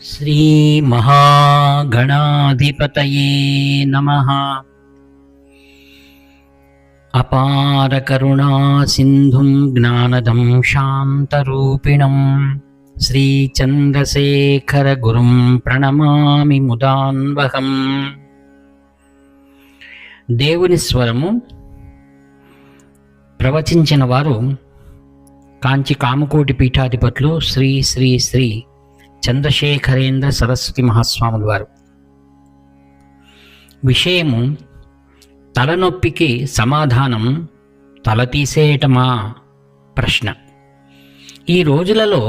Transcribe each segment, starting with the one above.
శ్రీ మహాగణాధిపతయే నమః. అపార కరుణా సింధుం జ్ఞానదం శాంతరూపిణం శ్రీ చంద్రశేఖర గురుం ప్రణమామి ముదాన్వహం. దేవుని స్వరము ప్రవచించిన వారు కాంచి కామకోటి పీఠాధిపతులు శ్రీ శ్రీ శ్రీ చంద్రశేఖరేంద్ర సరస్వతి మహాస్వాముల వారు. విషయము తలనొప్పికి సమాధానం తల తీసేయటమా ప్రశ్న. ఈ రోజులలో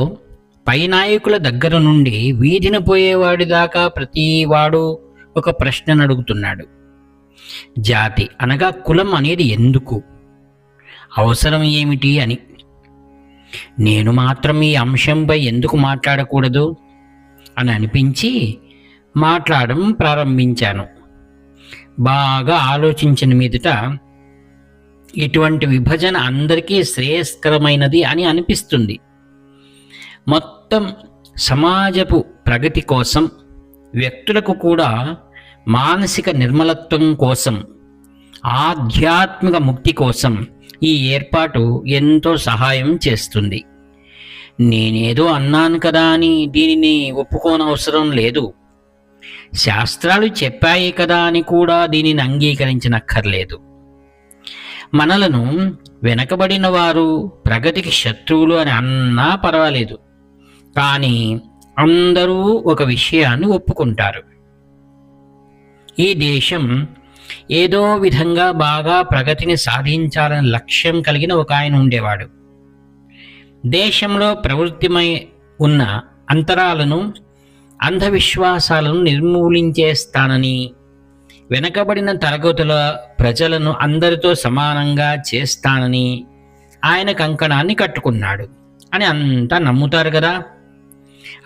పై నాయకుల దగ్గర నుండి వీధిన పోయేవాడి దాకా ప్రతివాడు ఒక ప్రశ్నను అడుగుతున్నాడు. జాతి అనగా కులం అనేది ఎందుకు, అవసరం ఏమిటి అని. నేను మాత్రం ఈ అంశంపై ఎందుకు మాట్లాడకూడదు అని అనిపించి మాట్లాడడం ప్రారంభించాను. బాగా ఆలోచించిన మీదట ఇటువంటి విభజన అందరికీ శ్రేయస్కరమైనది అని అనిపిస్తుంది. మొత్తం సమాజపు ప్రగతి కోసం, వ్యక్తులకు కూడా మానసిక నిర్మలత్వం కోసం, ఆధ్యాత్మిక ముక్తి కోసం ఈ ఏర్పాటు ఎంతో సహాయం చేస్తుంది. నేనేదో అన్నాను కదా అని దీనిని ఒప్పుకోనవసరం లేదు. శాస్త్రాలు చెప్పాయి కదా అని కూడా దీనిని అంగీకరించనక్కర్లేదు. మనలను వెనకబడిన వారు, ప్రగతికి శత్రువులు అని అన్నా పర్వాలేదు. కానీ అందరూ ఒక విషయాన్ని ఒప్పుకుంటారు. ఈ దేశం ఏదో విధంగా బాగా ప్రగతిని సాధించాలని లక్ష్యం కలిగిన ఒక ఆయన ఉండేవాడు. దేశంలో ప్రవృత్తిమై ఉన్న అంతరాలను, అంధవిశ్వాసాలను నిర్మూలించేస్తానని, వెనకబడిన తరగతుల ప్రజలను అందరితో సమానంగా చేస్తానని ఆయన కంకణాన్ని కట్టుకున్నాడు అని అంతా నమ్ముతారు కదా.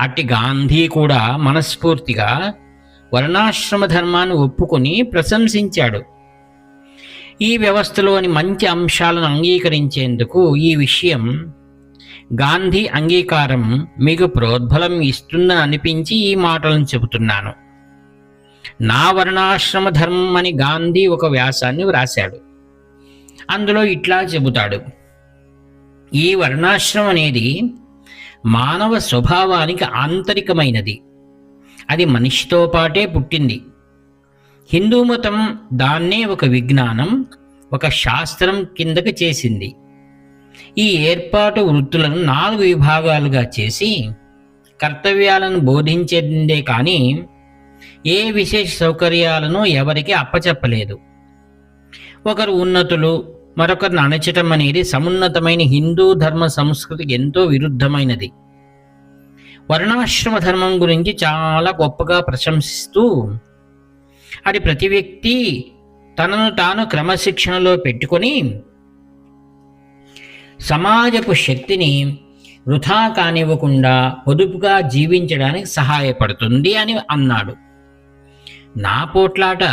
అట్టి గాంధీ కూడా మనస్ఫూర్తిగా వర్ణాశ్రమ ధర్మాన్ని ఒప్పుకొని ప్రశంసించాడు. ఈ వ్యవస్థలోని మంచి అంశాలను అంగీకరించేందుకు ఈ విషయం గాంధీ అంగీకారం మీకు ప్రోద్బలం ఇస్తుందని అనిపించి ఈ మాటలను చెబుతున్నాను. నా వర్ణాశ్రమ ధర్మం అని గాంధీ ఒక వ్యాసాన్ని వ్రాశాడు. అందులో ఇట్లా చెబుతాడు: ఈ వర్ణాశ్రమం అనేది మానవ స్వభావానికి ఆంతరికమైనది. అది మనిషితో పాటే పుట్టింది. హిందూ మతం దాన్నే ఒక విజ్ఞానం, ఒక శాస్త్రం కిందకి చేసింది. ఈ ఏర్పాటు వృత్తులను 4 విభాగాలుగా చేసి కర్తవ్యాలను బోధించేదే కానీ ఏ విశేష సౌకర్యాలను ఎవరికి అప్పచెప్పలేదు. ఒకరు ఉన్నతులు, మరొకరిని అణచటం అనేది సమున్నతమైన హిందూ ధర్మ సంస్కృతికి ఎంతో విరుద్ధమైనది. వర్ణాశ్రమ ధర్మం గురించి చాలా గొప్పగా ప్రశంసిస్తూ అది ప్రతి వ్యక్తి తనను తాను క్రమశిక్షణలో పెట్టుకొని సమాజపు శక్తిని వృథా కానివ్వకుండా పొదుపుగా జీవించడానికి సహాయపడుతుంది అని అన్నాడు. నా పోట్లాట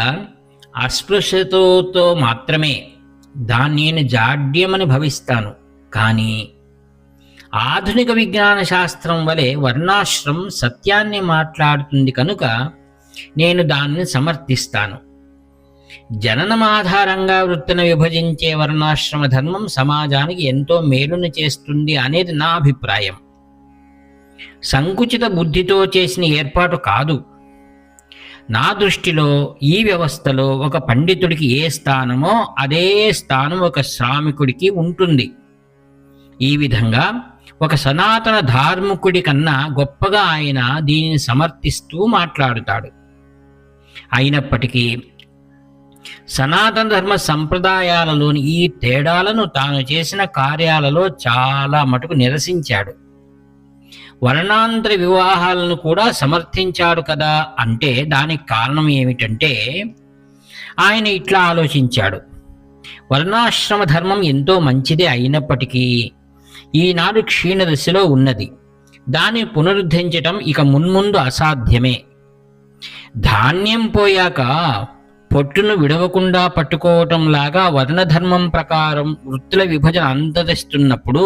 అస్పృశ్యతతో మాత్రమే, దాన్ని నేను జాడ్యమని భవిస్తాను. కానీ ఆధునిక విజ్ఞాన శాస్త్రం వలె వర్ణాశ్రమం సత్యాన్ని మాట్లాడుతుంది కనుక నేను దాన్ని సమర్థిస్తాను. జననం ఆధారంగా వృత్తిని విభజించే వర్ణాశ్రమ ధర్మం సమాజానికి ఎంతో మేలును చేస్తుంది అనేది నా అభిప్రాయం. సంకుచిత బుద్ధితో చేసిన ఏర్పాటు కాదు. నా దృష్టిలో ఈ వ్యవస్థలో ఒక పండితుడికి ఏ స్థానమో అదే స్థానం ఒక శ్రామికుడికి ఉంటుంది. ఈ విధంగా ఒక సనాతన ధార్మికుడి కన్నా గొప్పగా ఆయన దీనిని సమర్థిస్తూ మాట్లాడుతాడు. అయినప్పటికీ సనాతన ధర్మ సంప్రదాయాలలోని ఈ తేడాలను తాను చేసిన కార్యాలలో చాలా మటుకు నిరసించాడు. వర్ణాంతర వివాహాలను కూడా సమర్థించాడు కదా. అంటే దానికి కారణం ఏమిటంటే ఆయన ఇట్లా ఆలోచించాడు: వర్ణాశ్రమ ధర్మం ఎంతో మంచిదే అయినప్పటికీ ఈనాడు క్షీణ దశలో ఉన్నది. దాన్ని పునరుద్ధరించటం ఇక మున్ముందు అసాధ్యమే. ధాన్యం పోయాక పొట్టును విడవకుండా పట్టుకోవటం లాగా వర్ణధర్మం ప్రకారం వృత్తుల విభజన అందరిస్తున్నప్పుడు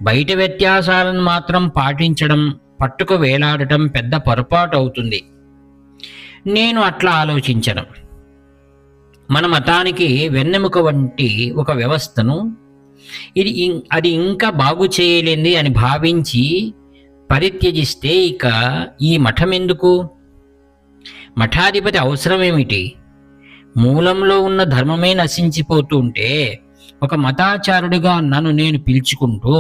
బయట వ్యత్యాసాలను మాత్రం పాటించడం పట్టుకు వేలాడటం పెద్ద పొరపాటు అవుతుంది. నేను అట్లా ఆలోచించను. మన మతానికి వెన్నెముక వంటి ఒక వ్యవస్థను అది ఇంకా బాగు చేయలేంది అని భావించి పరిత్యజిస్తే ఇక ఈ మఠం ఎందుకు? మఠాధిపతి అవసరమేమిటి? మూలంలో ఉన్న ధర్మమే నశించిపోతుంటే ఒక మతాచారుడిగా నన్ను నేను పిలుచుకుంటూ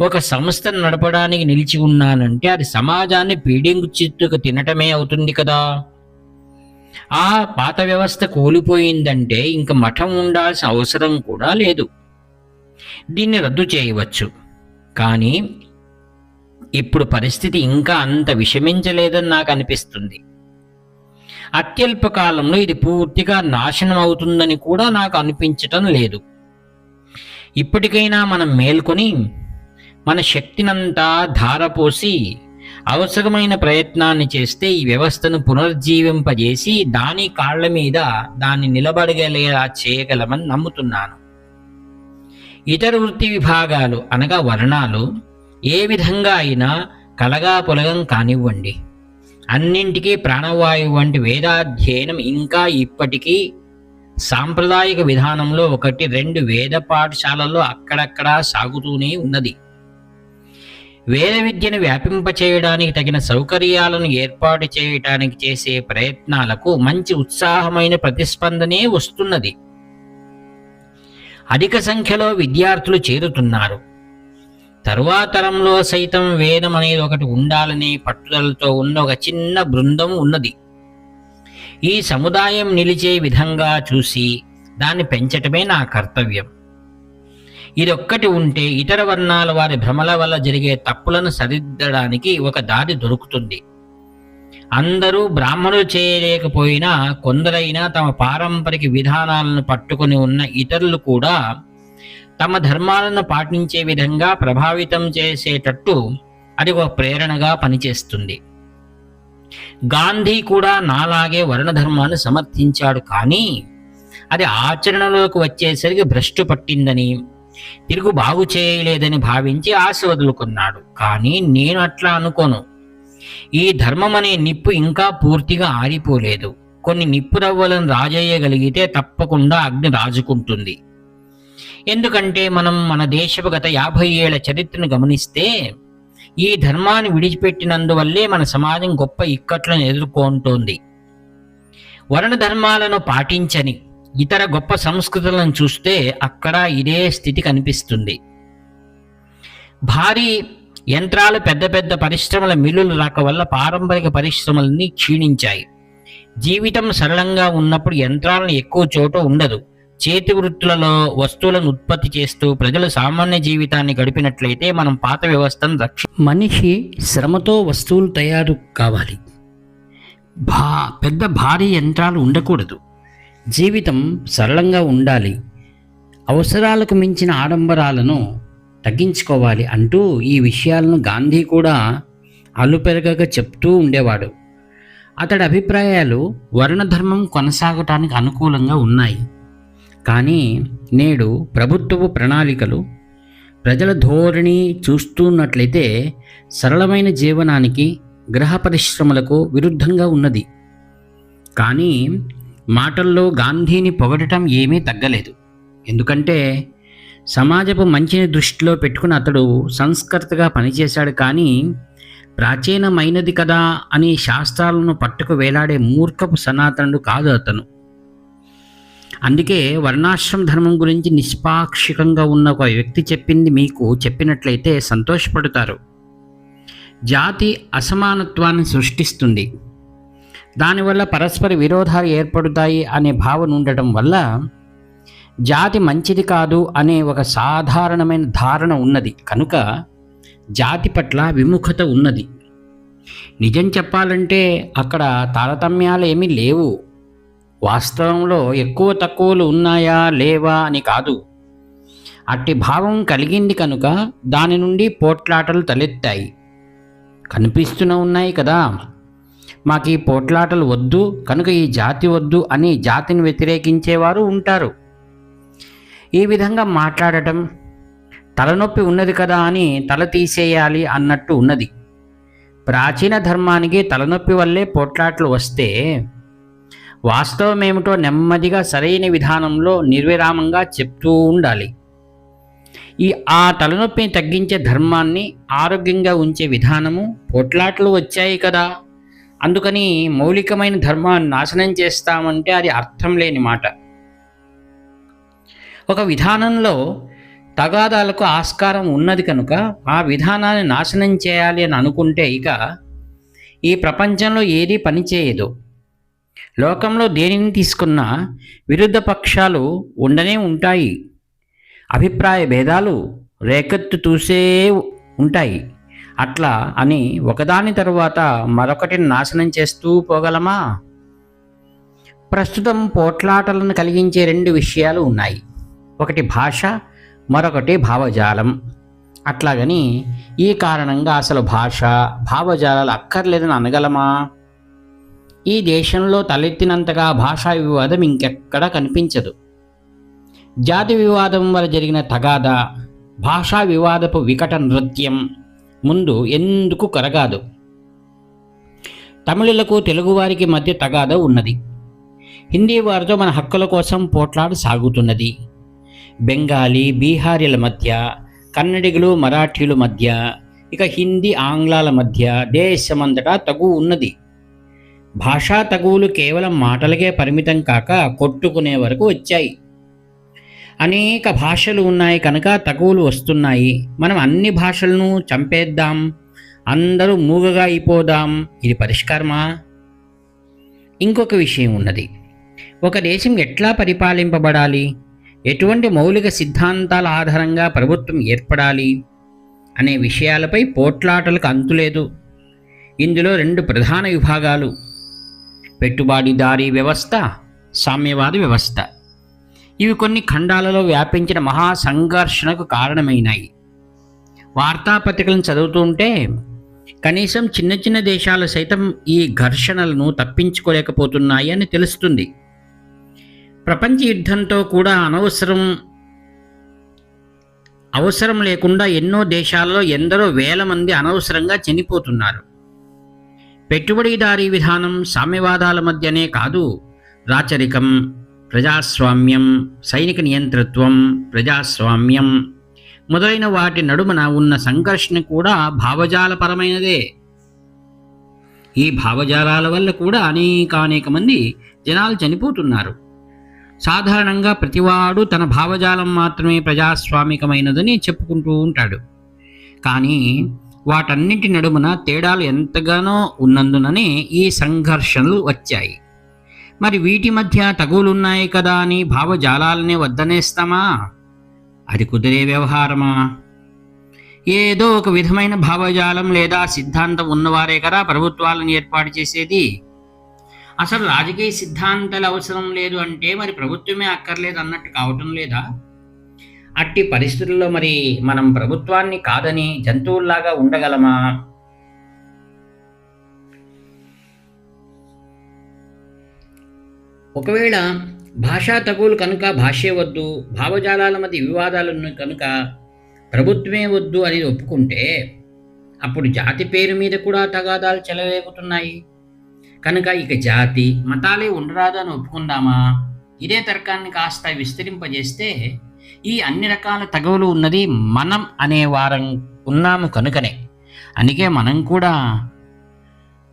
ఒక సంస్థను నడపడానికి నిలిచి ఉన్నానంటే అది సమాజాన్ని పీడింగు చిత్తుకు తినటమే అవుతుంది కదా. ఆ పాత వ్యవస్థ కూలిపోయిందంటే ఇంక మఠం ఉండాల్సిన అవసరం కూడా లేదు. దీన్ని రద్దు చేయవచ్చు. కానీ ఇప్పుడు పరిస్థితి ఇంకా అంత విషమించలేదని నాకు అనిపిస్తుంది. అత్యల్ప కాలంలో ఇది పూర్తిగా నాశనం అవుతుందని కూడా నాకు అనిపించటం లేదు. ఇప్పటికైనా మనం మేల్కొని మన శక్తినంతా ధారపోసి అవసరమైన ప్రయత్నాన్ని చేస్తే ఈ వ్యవస్థను పునర్జీవింపజేసి దాని కాళ్ల మీద దాన్ని నిలబడగలేలా చేయగలమని నమ్ముతున్నాను. ఇతర వృత్తి విభాగాలు అనగా వర్ణాలు ఏ విధంగా అయినా కలగా పొలగం కానివ్వండి, అన్నింటికీ ప్రాణవాయువు వంటి వేదాధ్యయనం ఇంకా ఇప్పటికీ సాంప్రదాయిక విధానంలో 1-2 వేద పాఠశాలల్లో అక్కడక్కడా సాగుతూనే ఉన్నది. వేద విద్యను వ్యాపింపచేయడానికి తగిన సౌకర్యాలను ఏర్పాటు చేయడానికి చేసే ప్రయత్నాలకు మంచి ఉత్సాహమైన ప్రతిస్పందనే వస్తున్నది. అధిక సంఖ్యలో విద్యార్థులు చేరుతున్నారు. తరువాతరంలో సైతం వేదం అనేది ఒకటి ఉండాలనే పట్టుదలతో ఉన్న ఒక చిన్న బృందం ఉన్నది. ఈ సముదాయం నిలిచే విధంగా చూసి దాన్ని పెంచటమే నా కర్తవ్యం. ఇదొక్కటి ఉంటే ఇతర వర్ణాల వారి భ్రమల వల్ల జరిగే తప్పులను సరిదిద్దడానికి ఒక దారి దొరుకుతుంది. అందరూ బ్రాహ్మణులు చేయలేకపోయినా కొందరైనా తమ పారంపరిక విధానాలను పట్టుకొని ఉన్న ఇతరులు కూడా తమ ధర్మాలను పాటించే విధంగా ప్రభావితం చేసేటట్టు అది ఒక ప్రేరణగా పనిచేస్తుంది. గాంధీ కూడా నాలాగే వర్ణధర్మాన్ని సమర్థించాడు. కానీ అది ఆచరణలోకి వచ్చేసరికి భ్రష్టు పట్టిందని, తిరుగు బాగు చేయలేదని భావించి ఆశ వదులుకున్నాడు. కానీ నేను అట్లా అనుకోను. ఈ ధర్మం అనే నిప్పు ఇంకా పూర్తిగా ఆరిపోలేదు. కొన్ని నిప్పు రవ్వలను రాజేయగలిగితే తప్పకుండా అగ్ని రాజుకుంటుంది. ఎందుకంటే మనం మన దేశపు గత 50 ఏళ్ల చరిత్రను గమనిస్తే ఈ ధర్మాన్ని విడిచిపెట్టినందువల్లే మన సమాజం గొప్ప ఇక్కట్లను ఎదుర్కొంటోంది. వర్ణ ధర్మాలను పాటించని ఇతర గొప్ప సంస్కృతులను చూస్తే అక్కడ ఇదే స్థితి కనిపిస్తుంది. భారీ యంత్రాలు, పెద్ద పెద్ద పరిశ్రమల మిల్లులు రాక వల్ల పారంపరిక పరిశ్రమలన్నీ క్షీణించాయి. జీవితం సరళంగా ఉన్నప్పుడు యంత్రాలను ఎక్కువ చోట ఉండదు. చేతి వృత్తులలో వస్తువులను ఉత్పత్తి చేస్తూ ప్రజలు సామాన్య జీవితాన్ని గడిపినట్లయితే మనం పాత వ్యవస్థను మనిషి శ్రమతో వస్తువులు తయారు కావాలి. పెద్ద భారీ యంత్రాలు ఉండకూడదు. జీవితం సరళంగా ఉండాలి. అవసరాలకు మించిన ఆడంబరాలను తగ్గించుకోవాలి అంటూ ఈ విషయాలను గాంధీ కూడా అలుపెరగక చెప్తూ ఉండేవాడు. అతడి అభిప్రాయాలు వర్ణధర్మం కొనసాగటానికి అనుకూలంగా ఉన్నాయి. కానీ నేడు ప్రభుత్వపు ప్రణాళికలు, ప్రజల ధోరణి చూస్తున్నట్లయితే సరళమైన జీవనానికి, గృహ పరిశ్రమలకు విరుద్ధంగా ఉన్నది. కానీ మాటల్లో గాంధీని పొగడటం ఏమీ తగ్గలేదు. ఎందుకంటే సమాజపు మంచిని దృష్టిలో పెట్టుకుని అతడు సంస్కర్తగా పనిచేశాడు. కానీ ప్రాచీనమైనది కదా అని శాస్త్రాలను పట్టుకు వేలాడే మూర్ఖపు సనాతనుడు కాదు అతను. అందుకే వర్ణాశ్రమ ధర్మం గురించి నిష్పాక్షికంగా ఉన్న ఒక వ్యక్తి చెప్పింది మీకు చెప్పినట్లయితే సంతోషపడతారు. జాతి అసమానత్వాన్ని సృష్టిస్తుంది. దానివల్ల పరస్పర విరోధాలు ఏర్పడతాయి అనే భావన ఉండటం వల్ల జాతి మంచిది కాదు అనే ఒక సాధారణమైన ధారణ ఉన్నది. కనుక జాతి పట్ల విముఖత ఉన్నది. నిజం చెప్పాలంటే అక్కడ తారతమ్యాలు ఏమీ లేవు. వాస్తవంలో ఎక్కువ తక్కువలు ఉన్నాయా లేవా అని కాదు. అట్టి భావం కలిగింది కనుక దాని నుండి పోట్లాటలు తలెత్తాయి. కనిపిస్తూనే ఉన్నాయి కదా. మాకు ఈ పోట్లాటలు వద్దు, కనుక ఈ జాతి వద్దు అని జాతిని వ్యతిరేకించేవారు ఉంటారు. ఈ విధంగా మాట్లాడటం తలనొప్పి ఉన్నది కదా అని తల తీసేయాలి అన్నట్టు ఉన్నది. ప్రాచీన ధర్మానికి తలనొప్పి వల్లే పోట్లాట్లు వస్తే వాస్తవం ఏమిటో నెమ్మదిగా సరైన విధానంలో నిర్విరామంగా చెప్తూ ఉండాలి. ఆ తలనొప్పిని తగ్గించే ధర్మాన్ని ఆరోగ్యంగా ఉంచే విధానము పోట్లాట్లు వచ్చాయి కదా, అందుకని మౌలికమైన ధర్మాన్ని నాశనం చేస్తామంటే అది అర్థం లేని మాట. ఒక విధానంలో తగాదాలకు ఆస్కారం ఉన్నది కనుక ఆ విధానాన్ని నాశనం చేయాలి అని అనుకుంటే ఇక ఈ ప్రపంచంలో ఏదీ పనిచేయదు. లోకంలో దేనిని తీసుకున్నా విరుద్ధ పక్షాలు ఉండనే ఉంటాయి. అభిప్రాయ భేదాలు రేకెత్తుతూసే ఉంటాయి. అట్లా అని ఒకదాని తరువాత మరొకటిని నాశనం చేస్తూ పోగలమా? ప్రస్తుతం పోట్లాటలను కలిగించే 2 విషయాలు ఉన్నాయి. ఒకటి భాష, మరొకటి భావజాలం. అట్లాగని ఈ కారణంగా అసలు భాష భావజాలాలు అక్కర్లేదని అనగలమా? ఈ దేశంలో తలెత్తినంతగా భాషా వివాదం ఇంకెక్కడా కనిపించదు. జాతి వివాదం వల్ల జరిగిన తగాదా, భాషా వివాదపు వికట నృత్యం ముందు ఎందుకు కరగాదు? తమిళులకు తెలుగువారికి మధ్య తగాదా ఉన్నది. హిందీ వారితో మన హక్కుల కోసం పోట్లాడు సాగుతున్నది. బెంగాలీ బీహారీల మధ్య, కన్నడిగులు మరాఠీల మధ్య, ఇక హిందీ ఆంగ్లాల మధ్య దేశమంతటా తగువు ఉన్నది. భాషా తగువులు కేవలం మాటలకే పరిమితం కాక కొట్టుకునే వరకు వచ్చాయి. అనేక భాషలు ఉన్నాయి కనుక తగువులు వస్తున్నాయి. మనం అన్ని భాషలను చంపేద్దాం, అందరూ మూగగా అయిపోదాం, ఇది పరిష్కారమా? ఇంకొక విషయం ఉన్నది. ఒక దేశం ఎట్లా పరిపాలింపబడాలి, ఎటువంటి మౌలిక సిద్ధాంతాల ఆధారంగా ప్రభుత్వం ఏర్పడాలి అనే విషయాలపై పోట్లాటలకు అంతులేదు. ఇందులో 2 ప్రధాన విభాగాలు: పెట్టుబడిదారీ వ్యవస్థ, సామ్యవాద వ్యవస్థ. ఇవి కొన్ని ఖండాలలో వ్యాపించిన మహా సంఘర్షణకు కారణమైనాయి. వార్తాపత్రికలను చదువుతుంటే కనీసం చిన్న చిన్న దేశాలు సైతం ఈ ఘర్షణలను తప్పించుకోలేకపోతున్నాయి అని తెలుస్తుంది. ప్రపంచ యుద్ధంతో కూడా అవసరం లేకుండా ఎన్నో దేశాలలో ఎందరో వేల మంది అనవసరంగా చనిపోతున్నారు. పెట్టుబడిదారీ విధానం సామ్యవాదాల మధ్యనే కాదు, రాచరికం, ప్రజాస్వామ్యం, సైనిక నియంతృత్వం, ప్రజాస్వామ్యం మొదలైన వాటి నడుమన ఉన్న సంఘర్షణ కూడా భావజాలపరమైనదే. ఈ భావజాలాల వల్ల కూడా అనేక మంది జనాలు చనిపోతున్నారు. సాధారణంగా ప్రతివాడు తన భావజాలం మాత్రమే ప్రజాస్వామికమైనదని చెప్పుకుంటూ ఉంటాడు. కానీ వాటన్నింటి నడుమన తేడాలు ఎంతగానో ఉన్నందుననే ఈ సంఘర్షణలు వచ్చాయి. మరి వీటి మధ్య తగులున్నాయి కదా అని భావజాలాలనే వద్దనేస్తామా? అది కుదిరే వ్యవహారమా? ఏదో ఒక విధమైన భావజాలం లేదా సిద్ధాంతం ఉన్నవారే కదా ప్రభుత్వాలను ఏర్పాటు చేసేది. అసలు రాజకీయ సిద్ధాంతాలు అవసరం లేదు అంటే మరి ప్రభుత్వమే అక్కర్లేదు అన్నట్టు కావటం లేదా? అట్టి పరిస్థితుల్లో మరి మనం ప్రభుత్వాన్ని కాదని జంతువుల్లాగా ఉండగలమా? ఒకవేళ భాషా తగువులు కనుక భాషే వద్దు, భావజాలాల మధ్య వివాదాలను కనుక ప్రభుత్వమే వద్దు అనేది ఒప్పుకుంటే అప్పుడు జాతి పేరు మీద కూడా తగాదాలు చెలరేగుతున్నాయి. కనుక ఇక జాతి మతాలే ఉండరాదు అని ఒప్పుకుందామా? ఇదే తర్కాన్ని కాస్త విస్తరింపజేస్తే ఈ అన్ని రకాల తగవులు ఉన్నది మనం అనే వారం ఉన్నాము కనుకనే. అందుకే మనం కూడా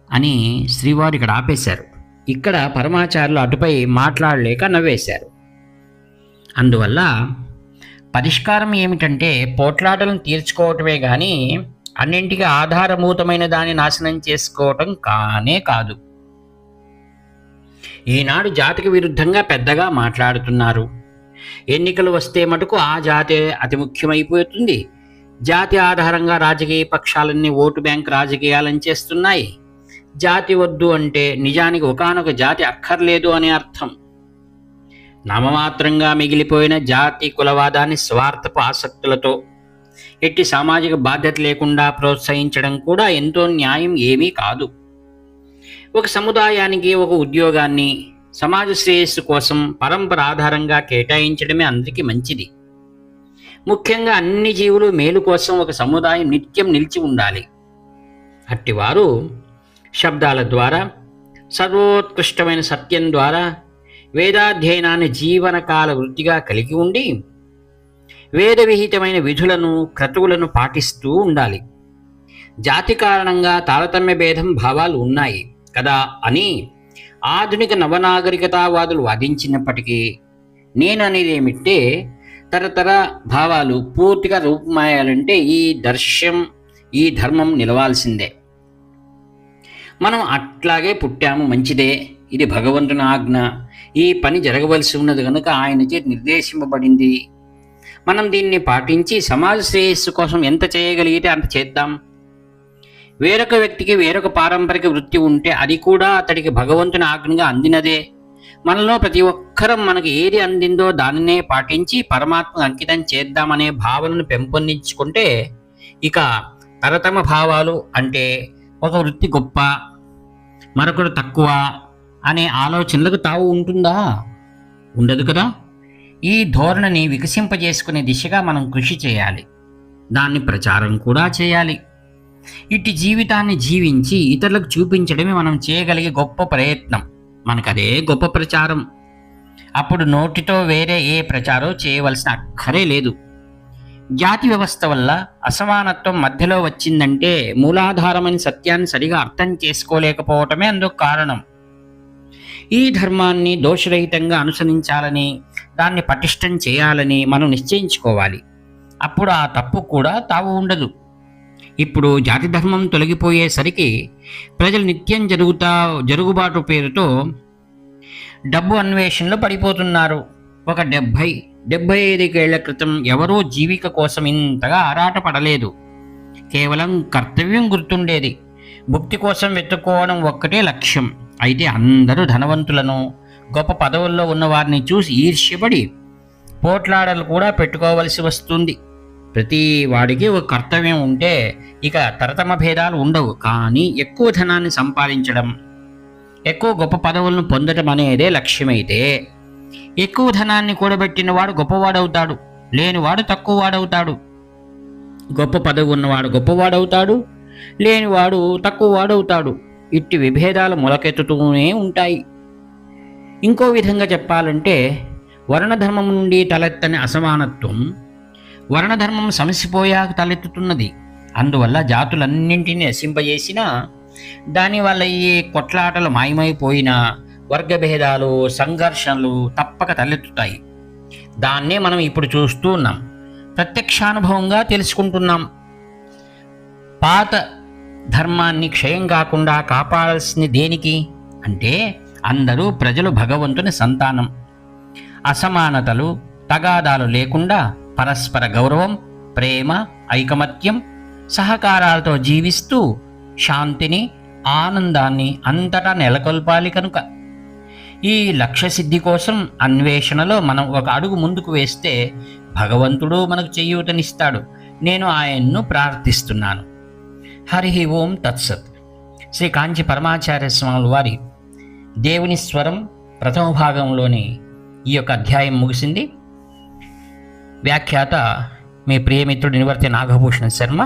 అని శ్రీవారు ఇక్కడ ఆపేశారు. ఇక్కడ పరమాచార్యులు అటుపై మాట్లాడలేక నవ్వేశారు. అందువల్ల పరిష్కారం ఏమిటంటే పోట్లాటలను తీర్చుకోవటమే కానీ అన్నింటికీ ఆధారభూతమైన దాన్ని నాశనం చేసుకోవటం కానే కాదు. ఈనాడు జాతికి విరుద్ధంగా పెద్దగా మాట్లాడుతున్నారు. ఎన్నికలు వస్తే మటుకు ఆ జాతి అతి ముఖ్యమైపోతుంది. జాతి ఆధారంగా రాజకీయ పక్షాలన్నీ ఓటు బ్యాంక్ రాజకీయాలను చేస్తున్నాయి. జాతి వద్దు అంటే నిజానికి ఒకానొక జాతి అక్కర్లేదు అనే అర్థం. నామమాత్రంగా మిగిలిపోయిన జాతి కులవాదాన్ని స్వార్థపు ఆసక్తులతో ఎట్టి సామాజిక బాధ్యత లేకుండా ప్రోత్సహించడం కూడా ఎంతో న్యాయం ఏమీ కాదు. ఒక సముదాయానికి ఒక ఉద్యోగాన్ని సమాజ శ్రేయస్సు కోసం పరంపర ఆధారంగా కేటాయించడమే అందరికీ మంచిది. ముఖ్యంగా అన్ని జీవులు మేలు కోసం ఒక సముదాయం నిత్యం నిలిచి ఉండాలి. అట్టివారు శబ్దాల ద్వారా, సర్వోత్కృష్టమైన సత్యం ద్వారా వేదాధ్యయనాన్ని జీవనకాల వృత్తిగా కలిగి ఉండి వేద విహితమైన విధులను క్రతువులను పాటిస్తూ ఉండాలి. జాతి కారణంగా తారతమ్య భేదం భావాలు ఉన్నాయి కదా అని ఆధునిక నవనాగరికతావాదులు వాదించినప్పటికీ నేననేది ఏమిటే, తరతర భావాలు పూర్తిగా రూపుమాయాలంటే ఈ ధర్మం నిలవాల్సిందే. మనం అట్లాగే పుట్టాము, మంచిదే, ఇది భగవంతుని ఆజ్ఞ, ఈ పని జరగవలసి ఉన్నది కనుక ఆయనచే నిర్దేశింపబడింది, మనం దీన్ని పాటించి సమాజ శ్రేయస్సు కోసం ఎంత చేయగలిగితే అంత చేద్దాం. వేరొక వ్యక్తికి వేరొక పారంపరిక వృత్తి ఉంటే అది కూడా అతడికి భగవంతుని ఆజ్ఞగా అందినదే. మనలో ప్రతి ఒక్కరం మనకి ఏది అందిందో దానినే పాటించి పరమాత్మకు అంకితం చేద్దామనే భావనను పెంపొందించుకుంటే ఇక తరతమ భావాలు అంటే ఒక వృత్తి గొప్ప, మరొకరు తక్కువ అనే ఆలోచనలకు తావు ఉంటుందా? ఉండదు కదా. ఈ ధోరణిని వికసింపజేసుకునే దిశగా మనం కృషి చేయాలి, దాన్ని ప్రచారం కూడా చేయాలి. ఇట్టి జీవితాన్ని జీవించి ఇతరులకు చూపించడమే మనం చేయగలిగే గొప్ప ప్రయత్నం, మనకదే గొప్ప ప్రచారం. అప్పుడు నోటితో వేరే ఏ ప్రచారం చేయవలసిన అక్కరే లేదు. జాతి వ్యవస్థ వల్ల అసమానత్వం మధ్యలో వచ్చిందంటే మూలాధారమైన సత్యాన్ని సరిగా అర్థం చేసుకోలేకపోవటమే అందుకు కారణం. ఈ ధర్మాన్ని దోషరహితంగా అనుసరించాలని, దాన్ని పటిష్టం చేయాలని మనం నిశ్చయించుకోవాలి. అప్పుడు ఆ తప్పు కూడా తావు ఉండదు. ఇప్పుడు జాతి ధర్మం తొలగిపోయేసరికి ప్రజలు నిత్యం జరుగుబాటు పేరుతో డబ్బు అన్వేషణలో పడిపోతున్నారు. ఒక 70-75 ఏళ్ల క్రితం ఎవరూ జీవిక కోసం ఇంతగా ఆరాటపడలేదు. కేవలం కర్తవ్యం గుర్తుండేది. భుక్తి కోసం వెతుక్కోవడం ఒక్కటే లక్ష్యం. అయితే అందరూ ధనవంతులను, గొప్ప పదవుల్లో ఉన్న వారిని చూసి ఈర్ష్యపడి పోట్లాడలు కూడా పెట్టుకోవలసి వస్తుంది. ప్రతి వాడికి ఒక కర్తవ్యం ఉంటే ఇక తరతమ భేదాలు ఉండవు. కానీ ఎక్కువ ధనాన్ని సంపాదించడం, ఎక్కువ గొప్ప పదవులను పొందడం అనేదే లక్ష్యమైతే ఎక్కువ ధనాన్ని కూడబెట్టిన వాడు గొప్పవాడవుతాడు, లేనివాడు తక్కువ వాడవుతాడు. గొప్ప పదవి ఉన్నవాడు గొప్పవాడవుతాడు, లేనివాడు తక్కువ వాడవుతాడు. ఇట్టి విభేదాలు మొలకెత్తుతూనే ఉంటాయి. ఇంకో విధంగా చెప్పాలంటే వర్ణధర్మం నుండి తలెత్తని అసమానత్వం వర్ణధర్మం సమసిపోయాక తలెత్తుతున్నది. అందువల్ల జాతులన్నింటినీ నశింపజేసినా, దానివల్ల ఈ కొట్లాటలు మాయమైపోయినా వర్గభేదాలు, సంఘర్షణలు తప్పక తలెత్తుతాయి. దాన్నే మనం ఇప్పుడు చూస్తూ ఉన్నాం, ప్రత్యక్షానుభవంగా తెలుసుకుంటున్నాం. పాత ధర్మాన్ని క్షయం కాకుండా కాపాడాల్సింది దేనికి అంటే అందరూ ప్రజలు భగవంతుని సంతానం. అసమానతలు, తగాదాలు లేకుండా పరస్పర గౌరవం, ప్రేమ, ఐకమత్యం, సహకారాలతో జీవిస్తూ శాంతిని, ఆనందాన్ని అంతటా నెలకొల్పాలి. కనుక ఈ లక్ష్యసిద్ధి కోసం అన్వేషణలో మనం ఒక అడుగు ముందుకు వేస్తే భగవంతుడు మనకు చేయూతనిస్తాడు. నేను ఆయన్ను ప్రార్థిస్తున్నాను. హరి ఓం తత్సత్. శ్రీ కాంచి పరమాచార్య స్వాముల వారి దేవుని స్వరం ప్రథమ భాగంలోని ఈ యొక్క అధ్యాయం ముగిసింది. వ్యాఖ్యాత మీ ప్రియమిత్రుడు నివర్తి నాగభూషణ శర్మ.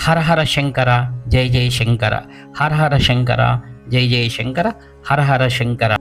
హర హర శంకర, జయ జయ శంకర. హర హర శంకర, జయ జయ శంకర. హర హర శంకర.